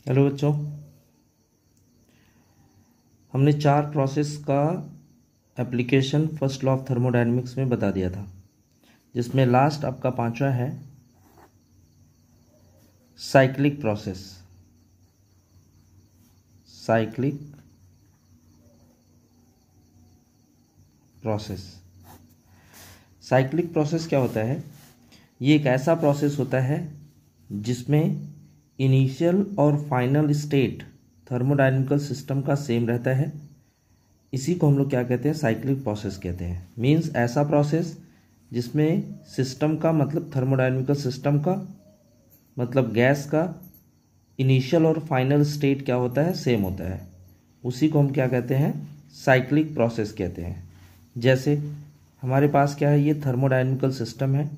Hello बच्चों, हमने 4 process का application first law of thermodynamics में बता दिया था, जिसमें लास्ट आपका 5वां है cyclic process. Cyclic process cyclic process क्या होता है? ये एक ऐसा प्रोसेस होता है जिसमें इनिशियल और फाइनल स्टेट थर्मोडायनेमिकल सिस्टम का सेम रहता है। इसी को हम लोग क्या कहते हैं? साइक्लिक प्रोसेस कहते हैं। मींस ऐसा प्रोसेस जिसमें सिस्टम का मतलब थर्मोडायनेमिकल सिस्टम का मतलब गैस का इनिशियल और फाइनल स्टेट क्या होता है? सेम होता है। उसी को हम क्या कहते हैं? साइक्लिक प्रोसेस कहते हैं। जैसे हमारे पास क्या है? ये थर्मोडायनेमिकल सिस्टम है।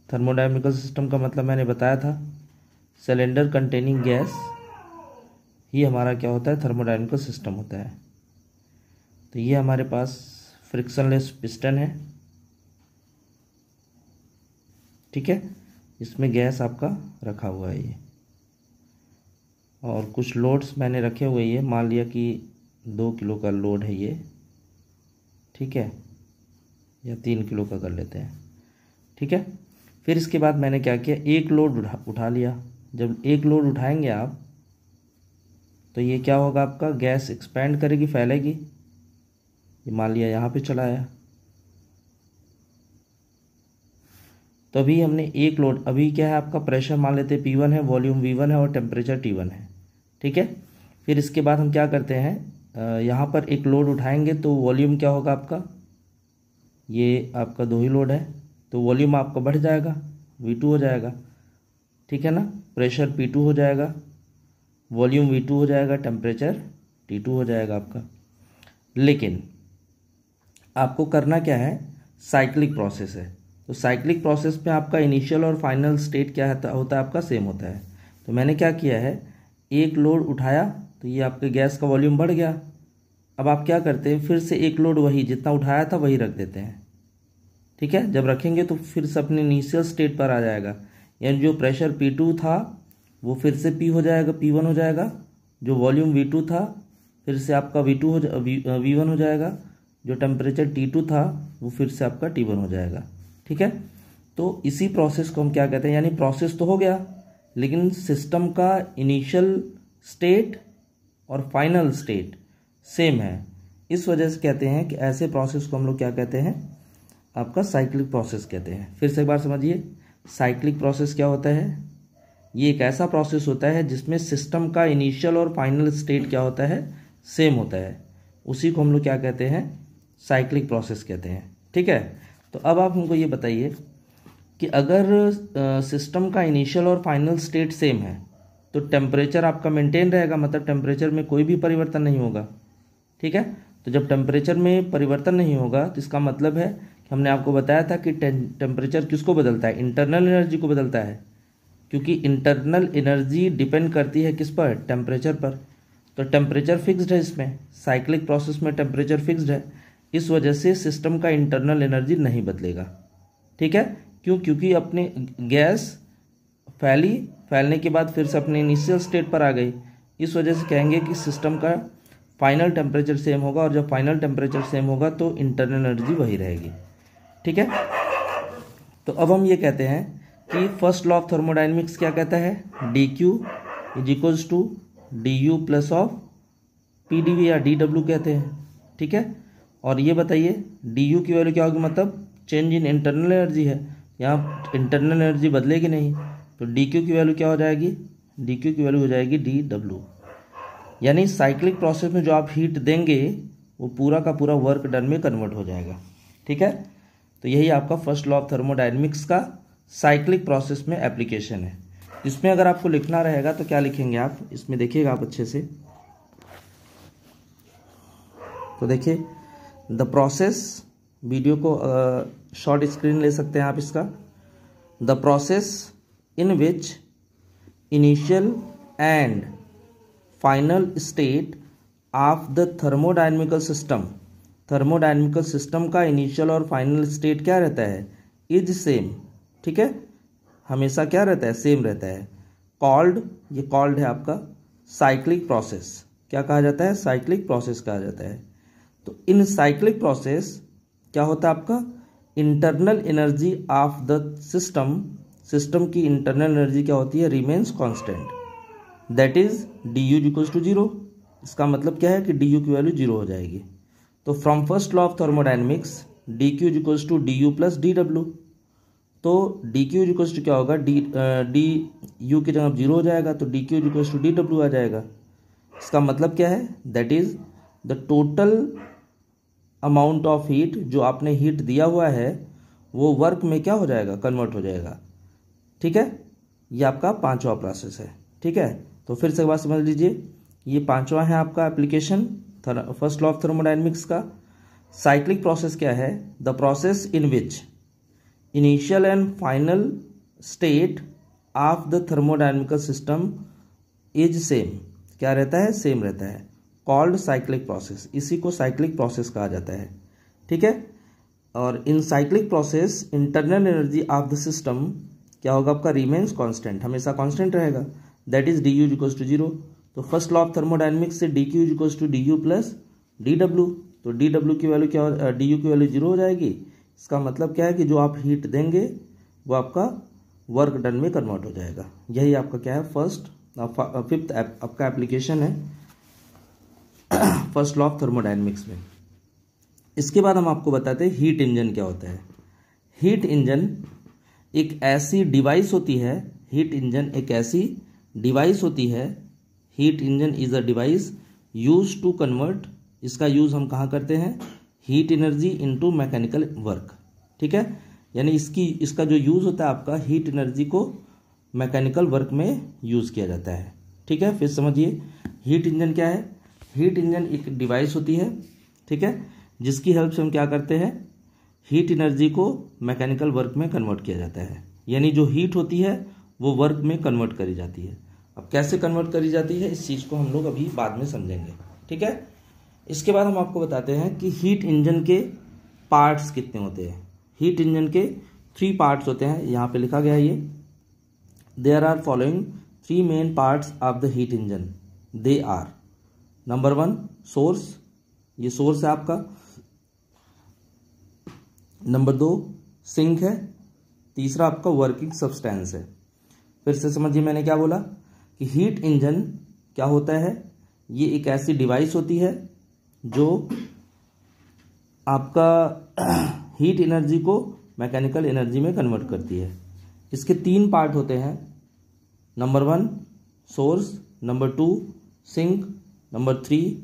थर्मोडायनेमिकल सिस्टम का मतलब मैंने बताया था, सिलेंडर कंटेनिंग गैस ही हमारा क्या होता है? थर्मोडायनेमिकल सिस्टम होता है। तो ये हमारे पास फ्रिक्शनलेस पिस्टन है, ठीक है। इसमें गैस आपका रखा हुआ है ये, और कुछ लोड्स मैंने रखे हुए ये, मान लिया कि 2 किलो का लोड है ये, ठीक है, या 3 किलो का कर लेते हैं, ठीक है। फिर इसके बाद मैंने क्या किया? एक लोड उठा लिया। जब एक लोड उठाएंगे आप तो ये क्या होगा? आपका गैस एक्सपैंड करेगी, फैलेगी। ये मान लिया यहाँ पे चला आया। तो अभी हमने एक लोड, अभी क्या है आपका? प्रेशर मान लेते हैं P1 है, वॉल्यूम V1 है और टेम्परेचर T1 है, ठीक है। फिर इसके बाद हम क्या करते हैं? यहाँ पर एक लोड उठाएंगे तो वॉल्यूम क्या होगा आपका? ये आपका 2 ही लोड है, तो वॉल्यूम आपका बढ़ जाएगा, V2 हो जाएगा, ठीक है ना। प्रेशर P2 हो जाएगा, वॉल्यूम V2 हो जाएगा, टेम्परेचर T2 हो जाएगा आपका। लेकिन आपको करना क्या है? साइक्लिक प्रोसेस है, तो साइक्लिक प्रोसेस में आपका इनिशियल और फाइनल स्टेट क्या होता है? आपका सेम होता है। तो मैंने क्या किया है? एक लोड उठाया तो ये आपके गैस का वॉल्यूम बढ़ गया। अब आप क्या करते हैं? फिर से एक लोड वही जितना उठाया था वही रख देते हैं, ठीक है। जब रखेंगे तो फिर से अपने इनिशियल स्टेट पर आ जाएगा, यानी जो प्रेशर P2 था वो फिर से P हो जाएगा, P1 हो जाएगा। जो वॉल्यूम V2 था फिर से आपका V1 हो जाएगा। जो टेम्परेचर T2 था वो फिर से आपका T1 हो जाएगा, ठीक है। तो इसी प्रोसेस को हम क्या कहते हैं? यानी प्रोसेस तो हो गया, लेकिन सिस्टम का इनिशियल स्टेट और फाइनल स्टेट सेम है। इस वजह से कहते हैं कि ऐसे प्रोसेस को हम लोग क्या कहते हैं? आपका साइक्लिक प्रोसेस कहते हैं। फिर से एक बार समझिए, साइक्लिक प्रोसेस क्या होता है? ये एक ऐसा प्रोसेस होता है जिसमें सिस्टम का इनिशियल और फाइनल स्टेट क्या होता है? सेम होता है। उसी को हम लोग क्या कहते हैं? साइक्लिक प्रोसेस कहते हैं, ठीक है। तो अब आप हमको ये बताइए कि अगर सिस्टम का इनिशियल और फाइनल स्टेट सेम है तो टेम्परेचर आपका मेंटेन रहेगा, मतलब टेम्परेचर में कोई भी परिवर्तन नहीं होगा, ठीक है। तो जब टेम्परेचर में परिवर्तन नहीं होगा तो इसका मतलब है कि हमने आपको बताया था कि टेम्परेचर किसको बदलता है? इंटरनल एनर्जी को बदलता है, क्योंकि इंटरनल एनर्जी डिपेंड करती है किस पर? टेम्परेचर पर। तो टेम्परेचर फिक्स्ड है, इसमें साइक्लिक प्रोसेस में टेम्परेचर फिक्स्ड है। इस वजह से सिस्टम का इंटरनल एनर्जी नहीं बदलेगा, ठीक है। क्यों? क्योंकि अपने गैस फैलने के बाद फिर से अपने इनिशियल स्टेट पर आ गई। इस वजह से कहेंगे कि सिस्टम का फाइनल टेम्परेचर सेम होगा, और जब फाइनल टेम्परेचर सेम होगा तो इंटरनल एनर्जी वही रहेगी, ठीक है। तो अब हम ये कहते हैं कि फर्स्ट लॉ ऑफ थर्मोडायनेमिक्स क्या कहता है? dq is equals to du plus of pdv या dw कहते हैं, ठीक है। और ये बताइए du की वैल्यू क्या होगी? मतलब चेंज इन इंटरनल एनर्जी है, यहाँ इंटरनल एनर्जी बदलेगी नहीं, तो dq की वैल्यू क्या हो जाएगी? dq की वैल्यू हो जाएगी dw। यानी साइक्लिक प्रोसेस में जो आप हीट देंगे वो पूरा का पूरा वर्क डन में कन्वर्ट हो जाएगा, ठीक है। तो यही आपका फर्स्ट लॉ ऑफ थर्मोडायनेमिक्स का साइक्लिक प्रोसेस में एप्लीकेशन है। इसमें अगर आपको लिखना रहेगा तो क्या लिखेंगे आप? इसमें देखिएगा आप अच्छे से, तो देखिए द प्रोसेस, वीडियो को शॉर्ट स्क्रीन ले सकते हैं आप इसका। The process in which initial and final state of the thermodynamical system, thermodynamical system का इनिशियल और फाइनल स्टेट क्या रहता है? इज सेम, ठीक है, हमेशा क्या रहता है? सेम रहता है। कॉल्ड, ये कॉल्ड है आपका साइक्लिक प्रोसेस। क्या कहा जाता है? साइक्लिक प्रोसेस कहा जाता है। तो इन साइक्लिक प्रोसेस क्या होता है आपका? Internal energy of the system, system की इंटरनल एनर्जी क्या होती है? Remains constant, that is D U equals to zero. इसका मतलब क्या है कि डी यू की वैल्यू जीरो हो जाएगी। तो from first law of thermodynamics D Q equals to D U plus D W. तो डी क्यू इक्वल्स टू क्या होगा? डी यू की जगह जीरो हो जाएगा, तो D Q equals to D W आ जाएगा। इसका मतलब क्या है? That is the total amount of heat, जो आपने हीट दिया हुआ है वो वर्क में क्या हो जाएगा? कन्वर्ट हो जाएगा। ठीक है, ये आपका पांचवा प्रोसेस है। ठीक है, तो फिर से बात समझ लीजिए, ये पांचवा है आपका application first law of thermodynamics का। साइक्लिक प्रोसेस क्या है? The process in which initial and final state of the thermodynamical system is same. क्या रहता है? सेम रहता है, कॉल्ड साइक्लिक प्रोसेस। इसी को साइक्लिक प्रोसेस कहा जाता है। ठीक है, और in cyclic process internal energy of the system क्या होगा आपका? रिमेन्स कांस्टेंट, हमेशा कांस्टेंट रहेगा, that is D U equals to zero. तो फर्स्ट लॉ ऑफ थर्मोडायनेमिक्स से D Q equals to D U plus D W. तो D W की value क्या, डी यू की वैल्यू जीरो हो जाएगी। इसका मतलब क्या है कि जो आप हीट देंगे वो आपका वर्क डन में कन्वर्ट हो जाएगा। यही आपका क्या है? फिफ्थ आपका एप्लीकेशन है फर्स्ट लॉ ऑफ थर्मोडायनेमिक्स में। इसके बाद हम आपको बताते हैं हीट इंजन क्या होता है। हीट इंजन एक ऐसी डिवाइस होती है, हीट इंजन एक ऐसी डिवाइस होती है, heat engine is a device use to convert, इसका यूज हम कहाँ करते हैं? Heat energy into mechanical work. ठीक है, यानी इसका जो यूज होता है आपका, हीट एनर्जी को मैकेनिकल वर्क में यूज किया जाता है। ठीक है, फिर समझिए हीट इंजन क्या है। हीट इंजन एक डिवाइस होती है, ठीक है, जिसकी हेल्प से हम क्या करते हैं? हीट एनर्जी को मैकेनिकल वर्क में कन्वर्ट किया जाता है। यानी जो हीट होती है वो वर्क में कन्वर्ट करी जाती है। अब कैसे कन्वर्ट करी जाती है इस चीज़ को हम लोग अभी बाद में समझेंगे। ठीक है, इसके बाद हम आपको बताते हैं कि हीट इंजन के पार्ट्स कितने होते हैं। हीट इंजन के 3 पार्ट्स होते हैं, यहाँ पे लिखा गया है ये। There are following 3 main parts of the heat engine. They are, number 1 source, ये सोर्स है आपका। नंबर 2 सिंक है। तीसरा आपका वर्किंग सब्सटेंस है। फिर से समझिए मैंने क्या बोला कि हीट इंजन क्या होता है? ये एक ऐसी डिवाइस होती है जो आपका हीट एनर्जी को मैकेनिकल एनर्जी में कन्वर्ट करती है। इसके 3 पार्ट होते हैं, number 1 source, number 2 sink, number 3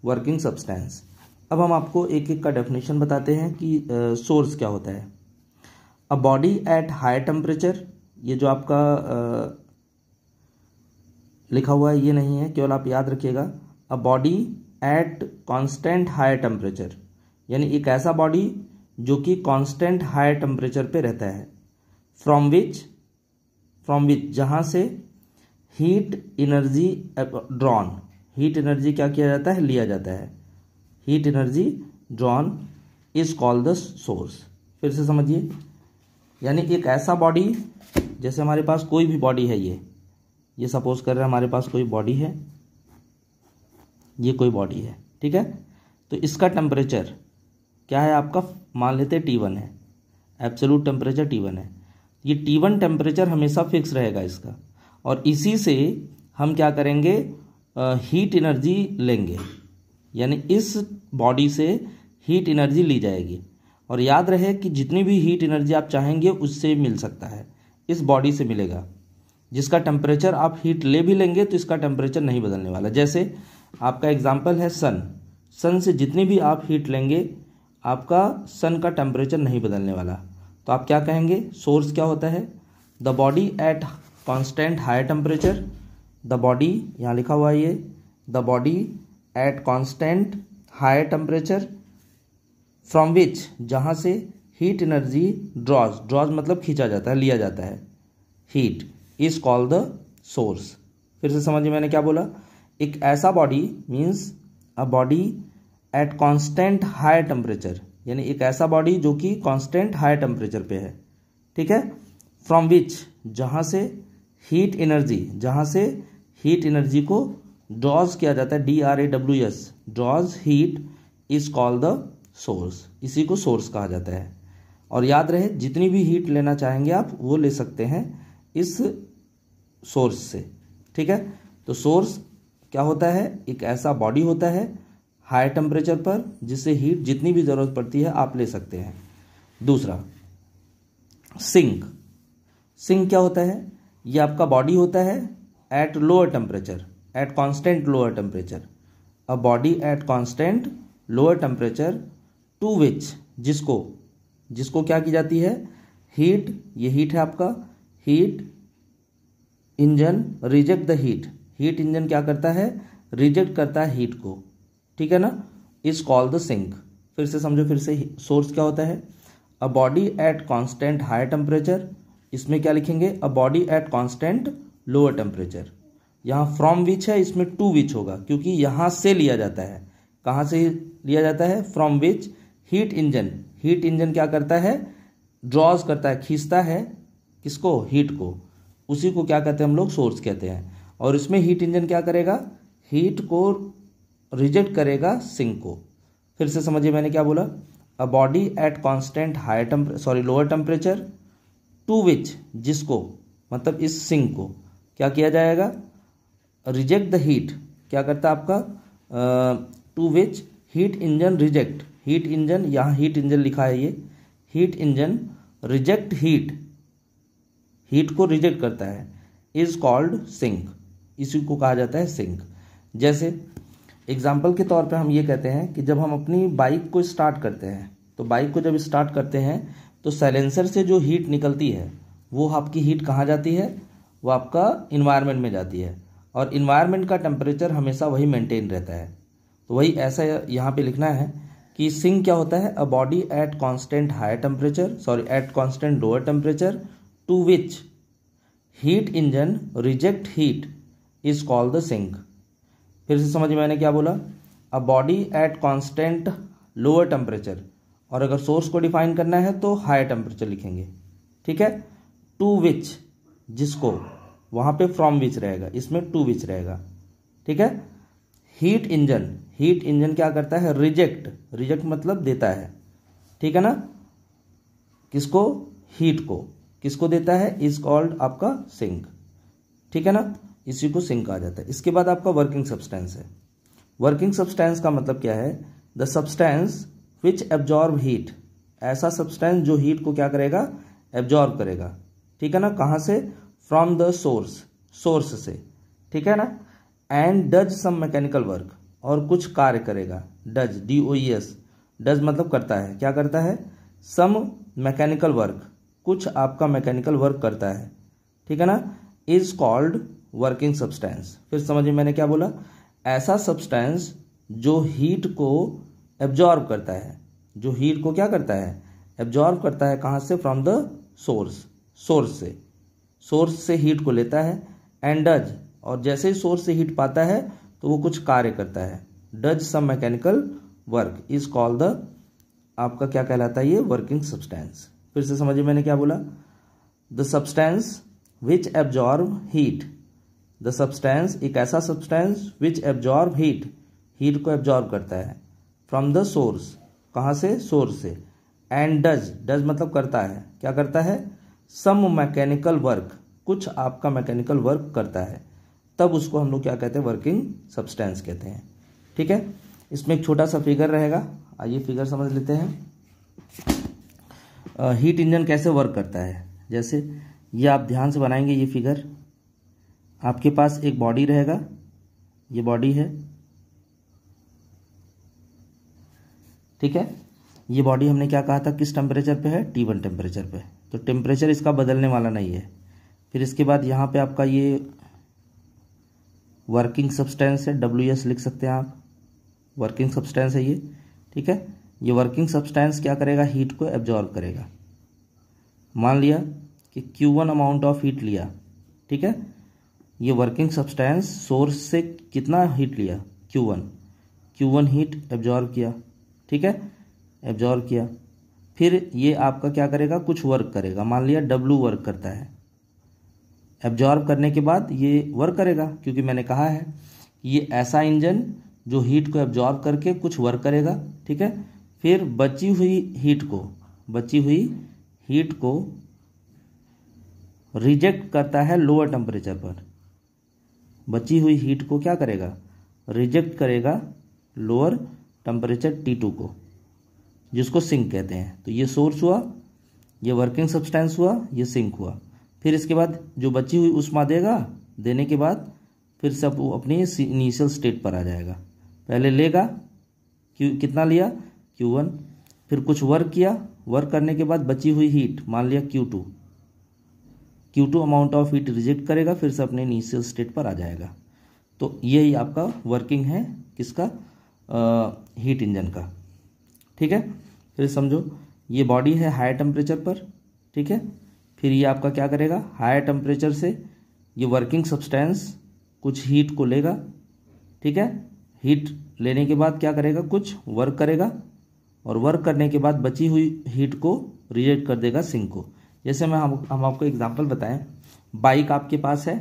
working substance. अब हम आपको एक एक का डेफिनेशन बताते हैं कि सोर्स क्या होता है। A body at high temperature, ये जो आपका लिखा हुआ है ये नहीं है, केवल आप याद रखिएगा। अ body at constant high temperature, यानी एक ऐसा बॉडी जो कि कांस्टेंट हाई टेम्परेचर पे रहता है। फ्रॉम विच जहाँ से heat energy drawn, heat energy क्या किया जाता है? लिया जाता है। Heat energy drawn is called the source. फिर से समझिए, यानी एक ऐसा बॉडी, जैसे हमारे पास कोई भी बॉडी है, ये सपोज कर रहे हैं हमारे पास कोई बॉडी है, ये कोई बॉडी है, ठीक है। तो इसका टेम्परेचर क्या है आपका? मान लेते हैं T1 है, एब्सोल्यूट टेम्परेचर T1 है। ये T1 टेम्परेचर हमेशा फिक्स रहेगा इसका, और इसी से हम क्या करेंगे? हीट एनर्जी लेंगे, यानी इस बॉडी से हीट एनर्जी ली जाएगी। और याद रहे कि जितनी भी हीट एनर्जी आप चाहेंगे उससे मिल सकता है, इस बॉडी से मिलेगा। जिसका टेम्परेचर आप हीट ले भी लेंगे तो इसका टेम्परेचर नहीं बदलने वाला। जैसे आपका एग्जांपल है सन से जितनी भी आप हीट लेंगे आपका सन का टेम्परेचर नहीं बदलने वाला। तो आप क्या कहेंगे? सोर्स क्या होता है? The body at constant high temperature, the body यहाँ लिखा हुआ है ये, the body at constant high temperature from which, जहाँ से हीट एनर्जी ड्रॉज मतलब खींचा जाता है, लिया जाता है, heat is called the source. फिर से समझिए मैंने क्या बोला? एक ऐसा body means a body at constant high temperature, यानी एक ऐसा बॉडी जो कि कांस्टेंट हाई टेम्परेचर पे है, ठीक है। फ्रॉम विच, जहाँ से हीट एनर्जी, जहाँ से हीट एनर्जी को ड्रॉज किया जाता है, DRAWS, draws heat, is called the source, इसी को सोर्स कहा जाता है। और याद रहे जितनी भी हीट लेना चाहेंगे आप वो ले सकते हैं इस सोर्स से, ठीक है। तो सोर्स क्या होता है, एक ऐसा बॉडी होता है हाई टेम्परेचर पर जिससे हीट जितनी भी ज़रूरत पड़ती है आप ले सकते हैं। दूसरा सिंक, सिंक क्या होता है, ये आपका बॉडी होता है at lower temperature, at constant lower temperature, a body at constant lower temperature to which, जिसको क्या की जाती है, हीट, ये हीट है आपका, heat engine reject the heat, heat engine क्या करता है, रिजेक्ट करता है हीट को, ठीक है ना, इज कॉल्ड द सिंक। फिर से समझो, फिर से सोर्स क्या होता है, a body at constant high temperature, इसमें क्या लिखेंगे, अ body at constant lower temperature, यहाँ फ्रॉम विच है, इसमें टू विच होगा क्योंकि यहाँ से लिया जाता है, कहाँ से लिया जाता है, from which, heat engine, heat engine क्या करता है, ड्रॉज करता है, खींचता है किसको, हीट को, उसी को क्या कहते हैं हम लोग, सोर्स कहते हैं। और इसमें हीट इंजन क्या करेगा, हीट को रिजेक्ट करेगा सिंक को। फिर से समझिए मैंने क्या बोला, a body at constant high lower temperature to which, जिसको मतलब इस सिंक को क्या किया जाएगा, रिजेक्ट द हीट, क्या करता है आपका, to which heat engine reject, heat engine, यहाँ हीट इंजन लिखा है, ये heat engine reject heat, heat को रिजेक्ट करता है, इज कॉल्ड सिंक, इसी को कहा जाता है सिंक। जैसे एग्जाम्पल के तौर पे हम ये कहते हैं कि जब हम अपनी बाइक को स्टार्ट करते हैं, तो बाइक को जब स्टार्ट करते हैं तो साइलेंसर से जो हीट निकलती है वो आपकी हीट कहाँ जाती है, वो आपका इन्वायरमेंट में जाती है, और इन्वायरमेंट का टेम्परेचर हमेशा वही मेंटेन रहता है। तो वही ऐसा यहाँ पे लिखना है कि सिंक क्या होता है, a body at constant high temperature, at constant lower temperature to which heat engine reject heat is called the sink. फिर से समझिए मैंने क्या बोला, a body at constant lower temperature, और अगर सोर्स को डिफाइन करना है तो हाई टेम्परेचर लिखेंगे, ठीक है, टू विच, जिसको, वहाँ पे फ्रॉम विच रहेगा, इसमें टू विच रहेगा, ठीक है। हीट इंजन, हीट इंजन क्या करता है, रिजेक्ट, रिजेक्ट मतलब देता है, ठीक है ना, किसको, हीट को, किसको देता है, इज कॉल्ड आपका सिंक, ठीक है ना, इसी को सिंक कहा जाता है। इसके बाद आपका वर्किंग सब्सटेंस है। वर्किंग सब्सटेंस का मतलब क्या है, the substance which absorb heat, ऐसा सब्सटेंस जो हीट को क्या करेगा, एब्जॉर्ब करेगा, ठीक है ना, कहाँ से, फ्रॉम द सोर्स, सोर्स से, ठीक है ना, and does some mechanical work, और कुछ कार्य करेगा, डज, DOES, डज मतलब करता है, क्या करता है, सम मैकेनिकल वर्क, कुछ आपका मैकेनिकल वर्क करता है, ठीक है ना, इज कॉल्ड वर्किंग सब्सटेंस। फिर समझिए मैंने क्या बोला, ऐसा सब्सटेंस जो हीट को एब्जॉर्ब करता है, जो हीट को क्या करता है, एब्जॉर्ब करता है, कहाँ से, फ्रॉम द सोर्स, सोर्स से हीट को लेता है, एंड डज, और जैसे ही सोर्स से हीट पाता है तो वो कुछ कार्य करता है, does some mechanical work is called the, आपका क्या कहलाता है, ये वर्किंग सब्सटेंस। फिर से समझिए मैंने क्या बोला, the substance which absorb heat, the substance एक ऐसा substance which absorb heat, heat को एब्जॉर्ब करता है, फ्रॉम द सोर्स, कहाँ से, सोर्स से, एंड डज, डज मतलब करता है, क्या करता है, सम मैकेनिकल वर्क, कुछ आपका मैकेनिकल वर्क करता है, तब उसको हम लोग क्या कहते हैं, वर्किंग सब्सटेंस कहते हैं, ठीक है। इसमें एक छोटा सा फिगर रहेगा, आइए फिगर समझ लेते हैं। हीट इंजन कैसे वर्क करता है, जैसे ये आप ध्यान से बनाएंगे, ये फिगर, आपके पास एक बॉडी रहेगा, ये बॉडी है, ठीक है, ये बॉडी हमने क्या कहा था, किस टेम्परेचर पे है, T1 टेम्परेचर पे, तो टेम्परेचर इसका बदलने वाला नहीं है। फिर इसके बाद यहाँ पे आपका ये वर्किंग सब्सटेंस है, WS लिख सकते हैं आप, वर्किंग सब्सटेंस है ये, ठीक है। ये वर्किंग सब्सटेंस क्या करेगा, हीट को एब्जॉर्ब करेगा। मान लिया कि Q1 अमाउंट ऑफ हीट लिया, ठीक है, ये वर्किंग सब्सटेंस सोर्स से कितना हीट लिया, Q1 हीट एब्जॉर्ब किया, ठीक है, एब्जॉर्ब किया। फिर ये आपका क्या करेगा, कुछ वर्क करेगा, मान लिया W वर्क करता है, एब्जॉर्ब करने के बाद ये वर्क करेगा, क्योंकि मैंने कहा है कि ये ऐसा इंजन जो हीट को एब्जॉर्ब करके कुछ वर्क करेगा, ठीक है। फिर बची हुई हीट को रिजेक्ट करता है लोअर टेम्परेचर पर। बची हुई हीट को क्या करेगा, रिजेक्ट करेगा लोअर टेम्परेचर T2 को, जिसको सिंक कहते हैं। तो ये सोर्स हुआ, ये वर्किंग सब्सटेंस हुआ, ये सिंक हुआ। फिर इसके बाद जो बची हुई उष्मा देगा, देने के बाद फिर सब वो अपनी इनिशियल स्टेट पर आ जाएगा। पहले लेगा कितना लिया Q1, फिर कुछ वर्क किया, वर्क करने के बाद बची हुई हीट मान लिया Q2 amount of heat reject करेगा, फिर से अपने इनिशियल स्टेट पर आ जाएगा। तो यही आपका वर्किंग है किसका, हीट इंजन का, ठीक है। फिर समझो ये बॉडी है हायर टेम्परेचर पर, ठीक है। फिर ये आपका क्या करेगा, हायर टेम्परेचर से ये वर्किंग सब्सटेंस कुछ हीट को लेगा, ठीक है। हीट लेने के बाद क्या करेगा, कुछ वर्क करेगा, और वर्क करने के बाद बची हुई हीट को रिजेक्ट कर देगा सिंक को। जैसे हम आपको एग्जांपल बताएं, बाइक आपके पास है,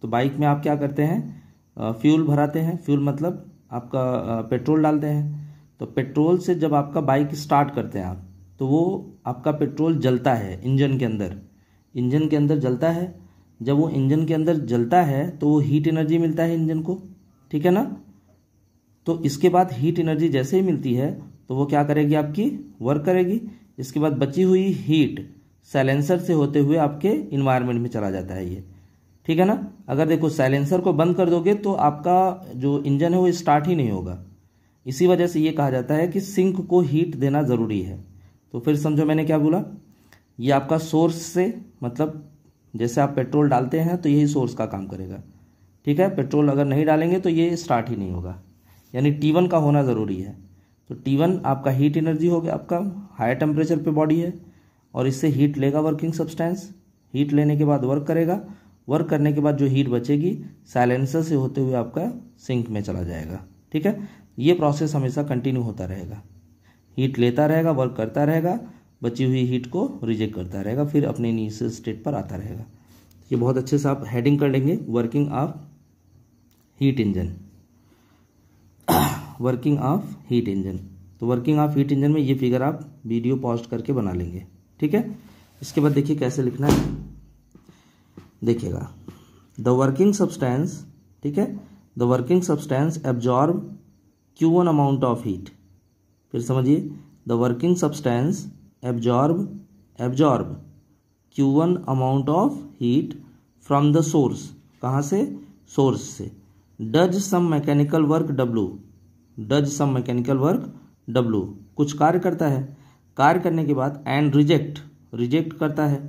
तो बाइक में आप क्या करते हैं, फ्यूल भराते हैं। फ्यूल मतलब आपका पेट्रोल डालते हैं। तो पेट्रोल से जब आपका बाइक स्टार्ट करते हैं आप, तो वो आपका पेट्रोल जलता है इंजन के अंदर जलता है। जब वो इंजन के अंदर जलता है तो वो हीट एनर्जी मिलता है इंजन को, ठीक है ना। तो इसके बाद हीट एनर्जी जैसे ही मिलती है तो वो क्या करेगी, आपकी वर्क करेगी। इसके बाद बची हुई हीट साइलेंसर से होते हुए आपके इन्वायरमेंट में चला जाता है ये, ठीक है ना। अगर देखो साइलेंसर को बंद कर दोगे तो आपका जो इंजन है वो स्टार्ट ही नहीं होगा। इसी वजह से ये कहा जाता है कि सिंक को हीट देना ज़रूरी है। तो फिर समझो मैंने क्या बोला, ये आपका सोर्स से, मतलब जैसे आप पेट्रोल डालते हैं तो यही सोर्स का काम करेगा, ठीक है। पेट्रोल अगर नहीं डालेंगे तो ये स्टार्ट ही नहीं होगा, यानी T1 का होना ज़रूरी है। तो T1 आपका हीट एनर्जी हो गया, आपका हायर टेम्परेचर पे बॉडी है, और इससे हीट लेगा वर्किंग सब्सटेंस। हीट लेने के बाद वर्क करेगा, वर्क करने के बाद जो हीट बचेगी साइलेंसर से होते हुए आपका सिंक में चला जाएगा, ठीक है। ये प्रोसेस हमेशा कंटिन्यू होता रहेगा, हीट लेता रहेगा, वर्क करता रहेगा, बची हुई हीट को रिजेक्ट करता रहेगा, फिर अपने इनिशियल स्टेट पर आता रहेगा। ये बहुत अच्छे से आप हेडिंग कर लेंगे, working of heat engine. Working of heat engine, तो वर्किंग ऑफ हीट इंजन में ये फिगर आप वीडियो पॉज करके बना लेंगे, ठीक है। इसके बाद देखिए कैसे लिखना है, देखिएगा। द वर्किंग सब्सटेंस, ठीक है, the working substance absorb Q1 amount of heat. फिर समझिए, the working substance absorb Q1 amount of heat from the source. कहाँ से, सोर्स से। Does some mechanical work W, कुछ कार्य करता है। कार्य करने के बाद एंड रिजेक्ट करता है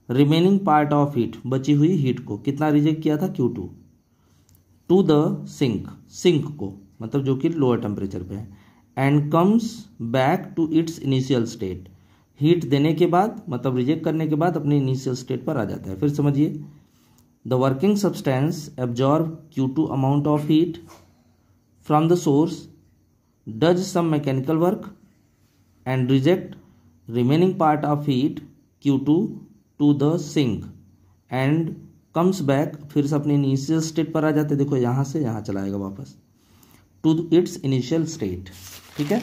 रिमेनिंग पार्ट ऑफ हीट, बची हुई हीट को। कितना रिजेक्ट किया था, Q2 टू द सिंक को, मतलब जो कि लोअर टेम्परेचर पे है। And comes back to its initial state, heat देने के बाद, मतलब रिजेक्ट करने के बाद अपने इनिशियल स्टेट पर आ जाता है। फिर समझिए, the working substance absorb Q2 amount of heat from the source, does some mechanical work and reject remaining part of heat Q2 to the sink and comes back, फिर से अपने इनिशियल स्टेट पर आ जाते हैं। देखो यहाँ से यहाँ चला आएगा वापस, टू इट्स इनिशियल स्टेट, ठीक है।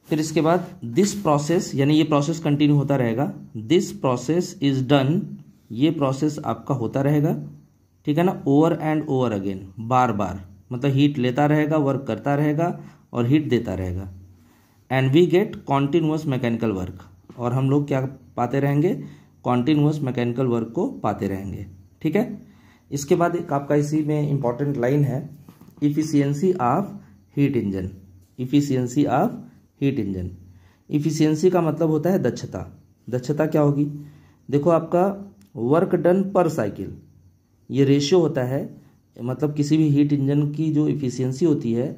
फिर इसके बाद दिस प्रोसेस, यानी ये प्रोसेस कंटिन्यू होता रहेगा। दिस प्रोसेस इज डन, ये प्रोसेस आपका होता रहेगा, ठीक है ना, ओवर एंड ओवर अगेन, बार बार, मतलब हीट लेता रहेगा, वर्क करता रहेगा और हीट देता रहेगा। And we get continuous mechanical work, और हम लोग क्या पाते रहेंगे, कॉन्टिन्यूअस मैकेनिकल वर्क को पाते रहेंगे, ठीक है। इसके बाद एक आपका इसी में इंपॉर्टेंट लाइन है, efficiency of heat engine. Efficiency of heat engine, efficiency का मतलब होता है दक्षता। दक्षता क्या होगी, देखो आपका वर्क डन पर साइकिल, ये रेशियो होता है, मतलब किसी भी हीट इंजन की जो इफिशियंसी होती है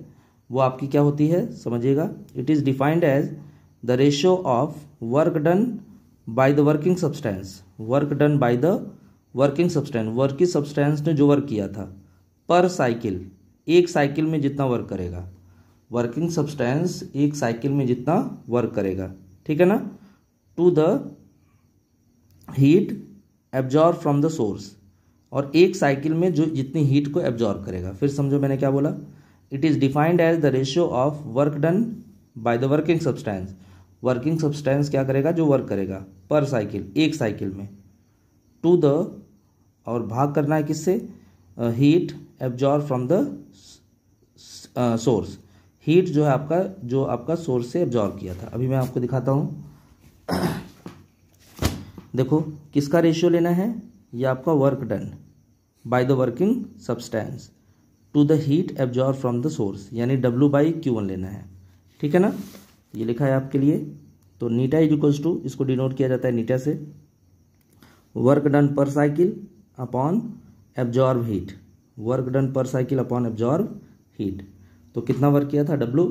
वो आपकी क्या होती है, समझिएगा। It is defined as the ratio of work done by the working substance, work done by the working substance, working substance ने जो वर्क किया था, पर साइकिल, एक साइकिल में जितना वर्क करेगा, वर्किंग सब्सटेंस एक साइकिल में जितना वर्क करेगा, ठीक है ना, to the heat absorb from the source, और एक साइकिल में जो जितनी हीट को एब्जॉर्ब करेगा। फिर समझो मैंने क्या बोला, it is defined as the ratio of work done by the working substance. Working substance क्या करेगा, जो वर्क करेगा पर साइकिल, एक साइकिल में, टू द, और भाग करना है किससे, heat absorb from the source. Heat जो है आपका, जो आपका सोर्स से एब्जॉर्ब किया था। अभी मैं आपको दिखाता हूँ। देखो किसका रेशियो लेना है, ये आपका work done by the working substance to the heat absorb from the source, यानी W/Q1 लेना है। ठीक है ना, ये लिखा है आपके लिए। तो नीटा इज इक्वल्स टू, इसको डिनोट किया जाता है नीटा से, वर्क डन पर cycle upon absorb heat. Work done पर साइकिल अपॉन एब्जॉर्ब हीट। तो कितना वर्क किया था W,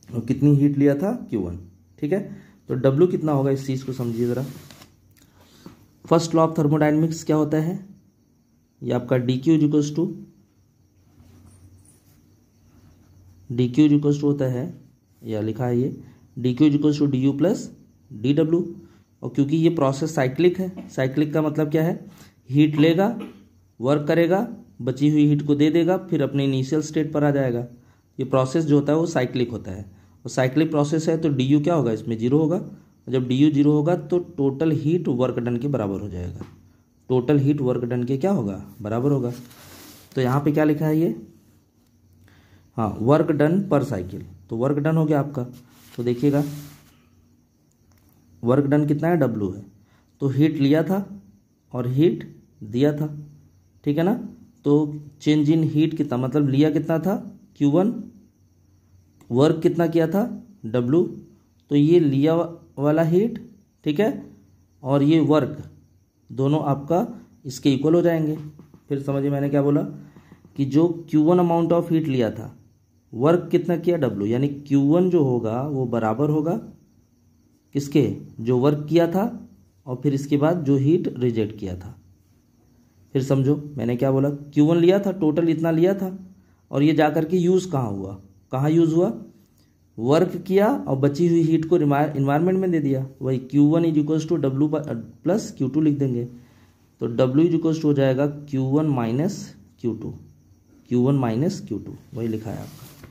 और कितनी हीट लिया था Q1। ठीक है, तो W कितना होगा, इस चीज को समझिए जरा। फर्स्ट लॉ ऑफ थर्मोडायनेमिक्स क्या होता है, ये आपका dQ is equals to, dQ is equals to होता है, या लिखा है ये dQ is equals to du plus dW। और क्योंकि ये प्रोसेस साइक्लिक है, साइक्लिक का मतलब क्या है, हीट लेगा, वर्क करेगा, बची हुई हीट को दे देगा, फिर अपने इनिशियल स्टेट पर आ जाएगा। ये प्रोसेस जो होता है वो साइक्लिक होता है, और साइक्लिक प्रोसेस है तो du क्या होगा, इसमें जीरो होगा। जब du जीरो होगा तो टोटल हीट वर्क डन के बराबर हो जाएगा। टोटल हीट वर्क डन के क्या होगा, बराबर होगा। तो यहाँ पे क्या लिखा है ये, हाँ, वर्क डन पर साइकिल। तो वर्क डन हो गया आपका। तो देखिएगा वर्क डन कितना है, W है। तो हीट लिया था और हीट दिया था। ठीक है ना, तो चेंज इन हीट कितना, मतलब लिया कितना था Q1, वर्क कितना किया था W। तो ये लिया वाला हीट, ठीक है, और ये वर्क, दोनों आपका इसके इक्वल हो जाएंगे। फिर समझिए मैंने क्या बोला, कि जो Q1 अमाउंट ऑफ हीट लिया था, वर्क कितना किया W, यानी Q1 जो होगा वो बराबर होगा किसके, जो वर्क किया था और फिर इसके बाद जो हीट रिजेक्ट किया था। फिर समझो मैंने क्या बोला, Q1 लिया था, टोटल इतना लिया था, और ये जाकर के यूज़ कहाँ हुआ, कहाँ यूज़ हुआ, वर्क किया और बची हुई हीट को इन्वायरमेंट में दे दिया। वही Q1 is equals to W plus Q2 लिख देंगे। तो W इज इक्वल्स टू हो जाएगा Q1 minus Q2, Q1 minus Q2, वही लिखा है आपका।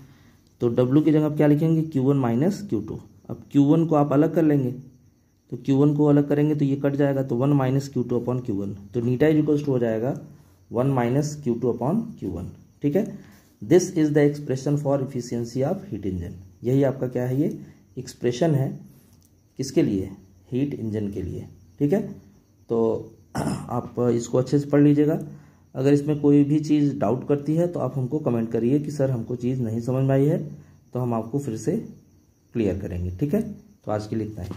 तो W की जगह आप क्या लिखेंगे, Q1 माइनस Q2। अब Q1 को आप अलग कर लेंगे, तो Q1 को अलग करेंगे तो ये कट जाएगा, तो 1 माइनस Q2 अपॉन Q1। तो नीटा इज इक्वल्स टू हो जाएगा 1 माइनस Q2 अपॉन Q1। ठीक है, this is the expression for efficiency of heat engine. यही आपका क्या है, ये एक्सप्रेशन है किसके लिए, हीट इंजन के लिए। ठीक है, तो आप इसको अच्छे से पढ़ लीजिएगा। अगर इसमें कोई भी चीज़ डाउट करती है तो आप हमको कमेंट करिए कि सर हमको चीज़ नहीं समझ में आई है, तो हम आपको फिर से क्लियर करेंगे। ठीक है, तो आज के लिए इतना ही।